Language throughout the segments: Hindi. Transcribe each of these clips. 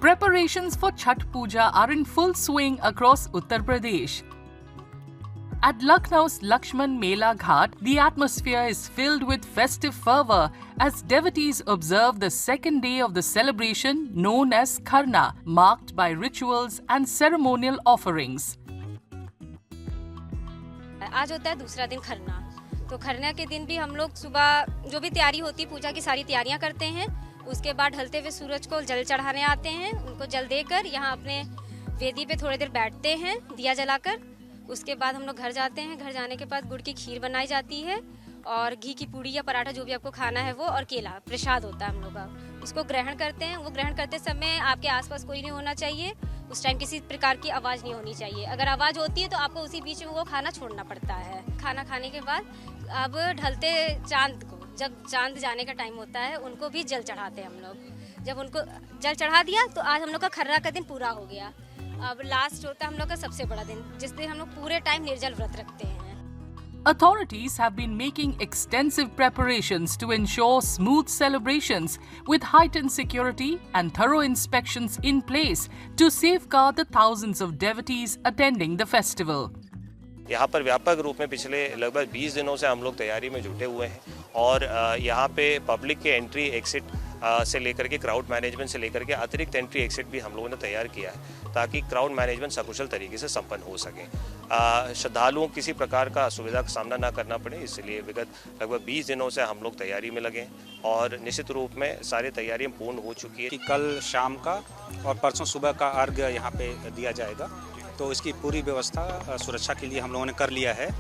Preparations for Chhath Puja are in full swing across Uttar Pradesh. At Lucknow's Lakshman Mela Ghat, the atmosphere is filled with festive fervour as devotees observe the second day of the celebration known as Kharna, marked by rituals and ceremonial offerings. आज होता है दूसरा दिन खरना। तो खरना के दिन भी हम लोग सुबह जो भी तैयारी होती है पूजा की सारी तैयारियां करते हैं। उसके बाद ढलते हुए सूरज को जल चढ़ाने आते हैं, उनको जल देकर यहाँ अपने वेदी पे थोड़ी देर बैठते हैं दिया जलाकर। उसके बाद हम लोग घर जाते हैं। घर जाने के बाद गुड़ की खीर बनाई जाती है और घी की पूड़ी या पराठा जो भी आपको खाना है वो, और केला प्रसाद होता है हम लोग का, उसको ग्रहण करते हैं। वो ग्रहण करते समय आपके आसपास कोई नहीं होना चाहिए। उस टाइम किसी प्रकार की आवाज़ नहीं होनी चाहिए। अगर आवाज़ होती है तो आपको उसी बीच में वो खाना छोड़ना पड़ता है। खाना खाने के बाद अब ढलते चांद को, जब चांद जाने का टाइम होता है, उनको भी जल चढ़ाते हैं हम लोग। जब उनको जल चढ़ा दिया तो आज हम लोग का खर्रा का दिन पूरा हो गया। अब लास्ट होता है हम लोग का सबसे बड़ा दिन, जिस दिन हम लोग पूरे टाइम निर्जल व्रत रखते हैं। Authorities have been making extensive preparations to ensure smooth celebrations with heightened security and thorough inspections in place to safeguard the thousands of devotees attending the festival. यहाँ पर व्यापक रूप में पिछले लगभग 20 दिनों से हम लोग तैयारी में जुटे हुए हैं और यहाँ पे पब्लिक के एंट्री एग्जिट से लेकर के क्राउड मैनेजमेंट से लेकर के अतिरिक्त एंट्री एग्जिट भी हम लोगों ने तैयार किया है ताकि क्राउड मैनेजमेंट सकुशल तरीके से संपन्न हो सके। श्रद्धालुओं किसी प्रकार का असुविधा का सामना ना करना पड़े, इसलिए विगत लगभग 20 दिनों से हम लोग तैयारी में लगे हैं और निश्चित रूप में सारी तैयारियां पूर्ण हो चुकी है। कि कल शाम का और परसों सुबह का अर्घ्य यहाँ पे दिया जाएगा, तो इसकी पूरी व्यवस्था सुरक्षा के लिए हम लोगों ने कर लिया है।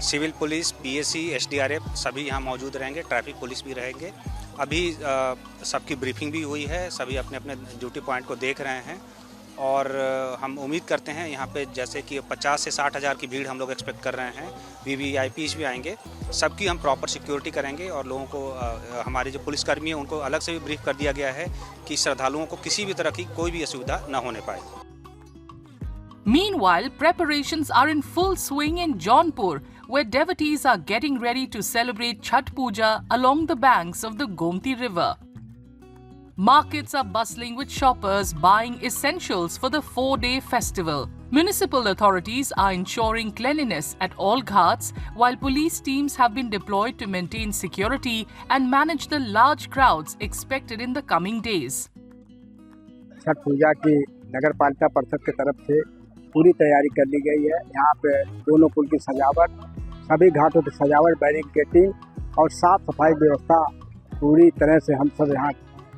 सिविल पुलिस, पीएसी, एसडीआरएफ सभी यहाँ मौजूद रहेंगे, ट्रैफिक पुलिस भी रहेंगे। अभी सबकी ब्रीफिंग भी हुई है, सभी अपने अपने ड्यूटी पॉइंट को देख रहे हैं और हम उम्मीद करते हैं यहाँ पे जैसे कि 50 से 60 हज़ार की भीड़ हम लोग एक्सपेक्ट कर रहे हैं। वीवीआईपीज भी आएंगे, सबकी हम प्रॉपर सिक्योरिटी करेंगे और लोगों को हमारे जो पुलिसकर्मी हैं उनको अलग से भी ब्रीफ कर दिया गया है कि श्रद्धालुओं को किसी भी तरह की कोई भी असुविधा न होने पाए। Meanwhile, preparations are in full swing in Jaunpur, where devotees are getting ready to celebrate Chhath Puja along the banks of the Gomti River. Markets are bustling with shoppers buying essentials for the 4-day festival. Municipal authorities are ensuring cleanliness at all ghats, while police teams have been deployed to maintain security and manage the large crowds expected in the coming days. Chhath पूजा की नगर पालिका परिषद की तरफ से पूरी तैयारी कर ली गई है। यहाँ पे दोनों पुल की सजावट, सभी घाटों की सजावट, बैरिकेडिंग और साफ सफाई व्यवस्था पूरी तरह से हम सब यहाँ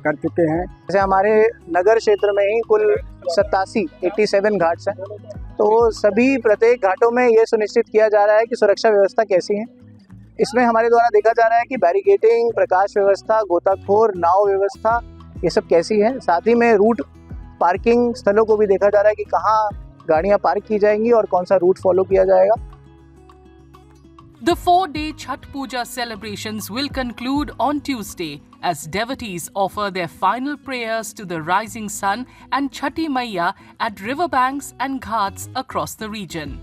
कर चुके हैं। जैसे हमारे नगर क्षेत्र में ही कुल 87 घाट्स हैं, तो सभी प्रत्येक घाटों में ये सुनिश्चित किया जा रहा है कि सुरक्षा व्यवस्था कैसी है। इसमें हमारे द्वारा देखा जा रहा है कि बैरिकेडिंग, प्रकाश व्यवस्था, गोताखोर, नाव व्यवस्था, ये सब कैसी है। साथ ही में रूट पार्किंग स्थलों को भी देखा जा रहा है कि कहाँ गाड़ियाँ पार्क की जाएंगी और कौन सा रूट फॉलो किया जाएगा। The 4-day Chhath Puja celebrations will conclude on Tuesday as devotees offer their final prayers to the rising sun and Chhati Maiya at riverbanks and ghats across the region.